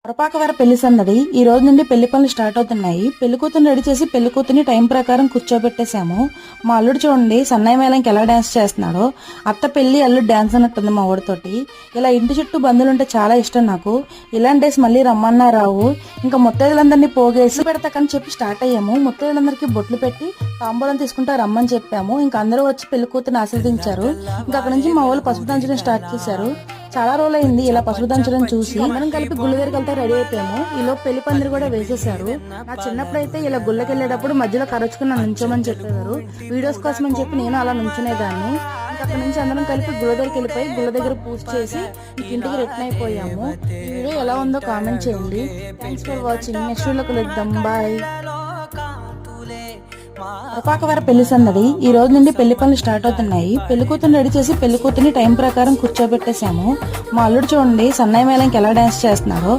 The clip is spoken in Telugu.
పొరపాకవర పెళ్లి సందడి ఈ రోజు నుండి పెళ్లి పనులు స్టార్ట్ అవుతున్నాయి. పెళ్లి కూతురు రెడీ చేసి పెళ్లి కూతుర్ని టైం ప్రకారం కూర్చోబెట్టేశాము. మా అల్లుడు చూడండి సన్నాయి మేళంకి ఎలా డాన్స్ చేస్తున్నాడో. అత్త పెళ్లి అల్లుడు డాన్స్ అన్నట్టుంది మా ఊడితోటి. ఇలా ఇంటి చుట్టూ బంధువులు ఉంటే చాలా ఇష్టం నాకు. ఇలాంటి డేస్ మళ్ళీ రమ్మన్నా రావు. ఇంకా ముత్తైదులందరినీ పోగేసి పెడతాకని చెప్పి స్టార్ట్ అయ్యాము. ముత్తైదులందరికీ బొట్లు పెట్టి తాంబూలం తీసుకుంటా రమ్మని చెప్పాము. ఇంకా అందరూ వచ్చి పెళ్లి కూతురుని ఆశీర్వదించారు. ఇంకా అక్కడ నుంచి మా వాళ్ళు పసుపు దంచడం స్టార్ట్ చేశారు. చాలా రోజులైంది ఇలా పసుపు దంచడం చూసి. అందరం కలిపి గుళ్ళ దగ్గరికి వెళ్తే రెడీ అయిపోయాము. ఈలో పెళ్లి పందిరి కూడా వేసేసారు. నా చిన్నప్పుడు అయితే ఇలా గుళ్ళకి వెళ్ళేటప్పుడు మధ్యలో కరచుకుని నన్ను నుంచోమని చెప్పేవారు. వీడియోస్ కోసం అని చెప్పి నేను అలా నుంచునేదాన్ని. ఇంకా అక్కడ నుంచి అందరం కలిపి గుళ్ళ దగ్గరికి వెళ్ళిపోయి గుళ్ళ దగ్గర పూజ చేసి ఇంటికి రిటర్న్ అయిపోయాము. ఈ వీడియో ఎలా ఉందో కామెంట్ చేయండి. Thanks for watching. నెక్స్ట్ వీడియోలో కలుద్దాం. బాయ్. పొరపాకవర పెళ్లి సందడి ఈ రోజు నుండి పెళ్లి పనులు స్టార్ట్ అవుతున్నాయి. పెళ్లి కూతురు రెడీ చేసి పెళ్లి కూతుర్ని టైం ప్రకారం కూర్చోబెట్టేశాము. మా అల్లుడు చూడండి సన్నాయి మేళంకి ఎలా డాన్స్ చేస్తున్నాడో.